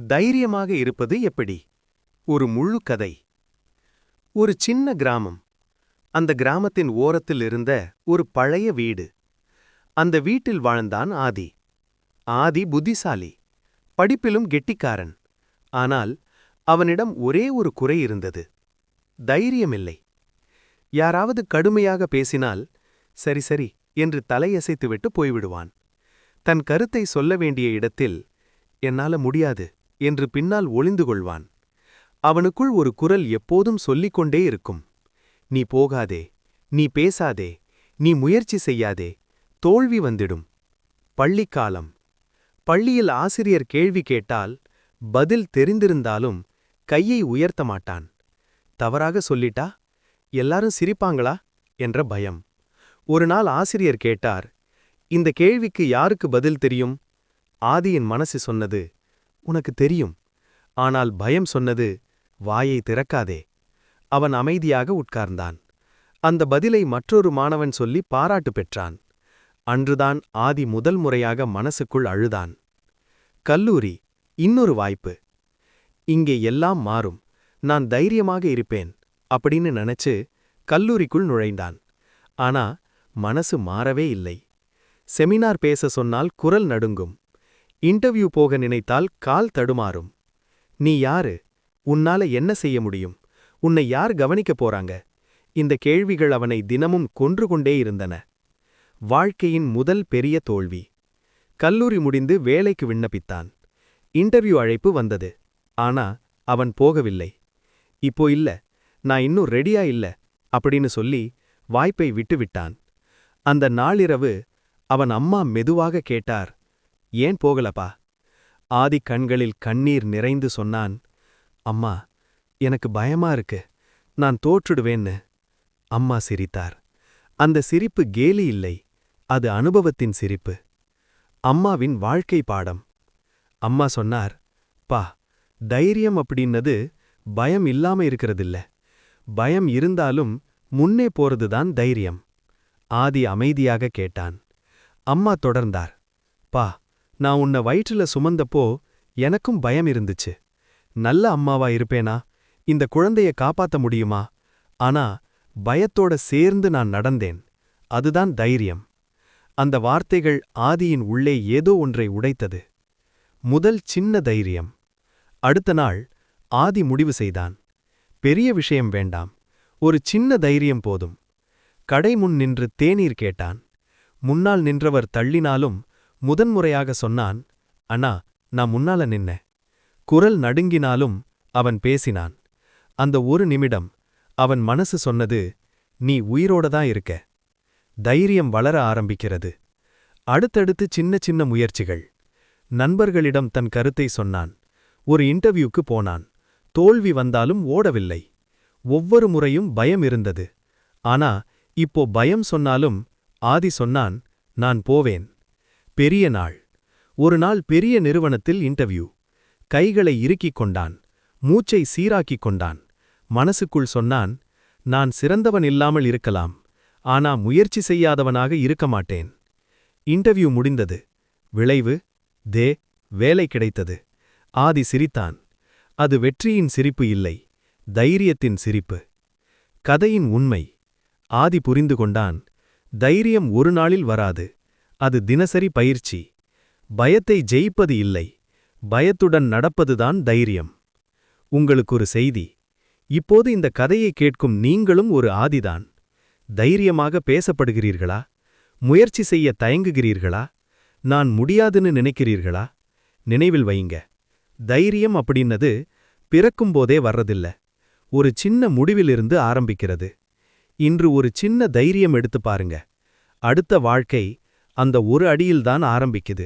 தைரியமாக இருப்பது எப்படி? ஒரு முழு கதை. ஒரு சின்ன கிராமம். அந்த கிராமத்தின் ஓரத்தில் இருந்த ஒரு பழைய வீடு. அந்த வீட்டில் வாழ்ந்தான் ஆதி. ஆதி புத்திசாலி, படிப்பிலும் கெட்டிக்காரன். ஆனால் அவனிடம் ஒரே ஒரு குறை இருந்தது. தைரியமில்லை. யாராவது கடுமையாக பேசினால் சரி சரி என்று தலையசைத்துவிட்டு போய்விடுவான். தன் கருத்தை சொல்ல வேண்டிய இடத்தில் என்னால முடியாது என்று பின்னால் ஒளிந்து கொள்வான். அவனுக்குள் ஒரு குரல் எப்போதும் சொல்லிக்கொண்டே இருக்கும். நீ போகாதே, நீ பேசாதே, நீ முயற்சி செய்யாதே, தோல்வி வந்திடும். பள்ளிக்காலம். பள்ளியில் ஆசிரியர் கேள்வி கேட்டால் பதில் தெரிந்திருந்தாலும் கையை உயர்த்த மாட்டான். தவறாக சொல்லிட்டா எல்லாரும் சிரிப்பாங்களா என்ற பயம். ஒரு நாள் ஆசிரியர் கேட்டார், இந்த கேள்விக்கு யாருக்கு பதில் தெரியும்? ஆதியின் மனசு சொன்னது, உனக்கு தெரியும். ஆனால் பயம் சொன்னது, வாயை திறக்காதே. அவன் அமைதியாக உட்கார்ந்தான். அந்த பதிலை மற்றொரு மாணவன் சொல்லி பாராட்டு பெற்றான். அன்றுதான் ஆதி முதல் முறையாக மனசுக்குள் அழுதான். கல்லூரி, இன்னொரு வாய்ப்பு. இங்கே எல்லாம் மாறும், நான் தைரியமாக இருப்பேன் அப்படின்னு நினைச்சு கல்லூரிக்குள் நுழைந்தான். ஆனா மனசு மாறவே இல்லை. செமினார் பேச சொன்னால் குரல் நடுங்கும். இன்டர்வியூ போக நினைத்தால் கால் தடுமாறும். நீ யாரு? உன்னால என்ன செய்ய முடியும்? உன்னை யார் கவனிக்கப் போறாங்க? இந்த கேள்விகள் அவனை தினமும் கொன்று கொண்டே இருந்தன. வாழ்க்கையின் முதல் பெரிய தோல்வி. கல்லூரி முடிந்து வேலைக்கு விண்ணப்பித்தான். இன்டர்வியூ அழைப்பு வந்தது. ஆனா அவன் போகவில்லை. இப்போ இல்ல, நான் இன்னும் ரெடியா இல்ல அப்படின்னு சொல்லி வாய்ப்பை விட்டுவிட்டான். அந்த நாளிரவு அவன் அம்மா மெதுவாக கேட்டார், ஏன் போகலப்பா? ஆதி கண்களில் கண்ணீர் நிறைந்து சொன்னான், அம்மா, எனக்கு பயமா இருக்கு, நான் தோற்றுடுவேன்னு. அம்மா சிரித்தார். அந்த சிரிப்பு கேலி இல்லை, அது அனுபவத்தின் சிரிப்பு. அம்மாவின் வாழ்க்கை பாடம். அம்மா சொன்னார், பா, தைரியம் அப்படின்னது பயம் இல்லாம இருக்கிறதில்ல. பயம் இருந்தாலும் முன்னே போறதுதான் தைரியம். ஆதி அமைதியாக கேட்டான். அம்மா தொடர்ந்தார், பா, நான் உன்னை வயிற்றுல சுமந்தப்போ எனக்கும் பயம் இருந்துச்சு. நல்ல அம்மாவா இருப்பேனா? இந்த குழந்தைய காப்பாத்த முடியுமா? ஆனா பயத்தோட சேர்ந்து நான் நடந்தேன். அதுதான் தைரியம். அந்த வார்த்தைகள் ஆதியின் உள்ளே ஏதோ ஒன்றை உடைத்தது. முதல் சின்ன தைரியம். அடுத்த நாள் ஆதி முடிவு செய்தான். பெரிய விஷயம் வேண்டாம், ஒரு சின்ன தைரியம் போதும். கடை முன் நின்று தேநீர் கேட்டான். முன்னால் நின்றவர் தள்ளினாலும் முதன்முறையாக சொன்னான், அண்ணா, நான் முன்னால நின்ன. குரல் நடுங்கினாலும் அவன் பேசினான். அந்த ஒரு நிமிடம் அவன் மனசு சொன்னது, நீ உயிரோடதான் இருக்க. தைரியம் வளர ஆரம்பிக்கிறது. அடுத்தடுத்து சின்ன சின்ன முயற்சிகள். நண்பர்களிடம் தன் கருத்தை சொன்னான். ஒரு இன்டர்வியூக்கு போனான். தோல்வி வந்தாலும் ஓடவில்லை. ஒவ்வொரு முறையும் பயம் இருந்தது. ஆனா இப்போ பயம் சொன்னாலும் ஆதி சொன்னான், நான் போவேன். பெரிய நாள். ஒரு நாள் பெரிய நிறுவனத்தில் இன்டர்வியூ. கைகளை இறுக்கிக் கொண்டான். மூச்சை சீராக்கிக் கொண்டான். மனசுக்குள் சொன்னான், நான் சிறந்தவன் இல்லாமல் இருக்கலாம், ஆனா முயற்சி செய்யாதவனாக இருக்க மாட்டேன். இன்டர்வியூ முடிந்தது. விளைவு, வேலை கிடைத்தது. ஆதி சிரித்தான். அது வெற்றியின் சிரிப்பு இல்லை, தைரியத்தின் சிரிப்பு. கதையின் உண்மை. ஆதி புரிந்து கொண்டான், தைரியம் ஒரு நாளில் வராது, அது தினசரி பயிற்சி. பயத்தை ஜெயிப்பது இல்லை, பயத்துடன் நடப்பதுதான் தைரியம். உங்களுக்கு ஒரு செய்தி. இப்போது இந்த கதையை கேட்கும் நீங்களும் ஒரு ஆதிதான். தைரியமாக பேசப்படுகிறீர்களா? முயற்சி செய்ய தயங்குகிறீர்களா? நான் முடியாதுன்னு நினைக்கிறீர்களா? நினைவில் வைங்க, தைரியம் அப்படின்னது பிறக்கும்போதே வர்றதில்ல, ஒரு சின்ன முடிவிலிருந்து ஆரம்பிக்கிறது. இன்று ஒரு சின்ன தைரியம் எடுத்து பாருங்க. அடுத்த வாழ்க்கை அந்த ஒரு அடியில்தான் ஆரம்பிக்குது.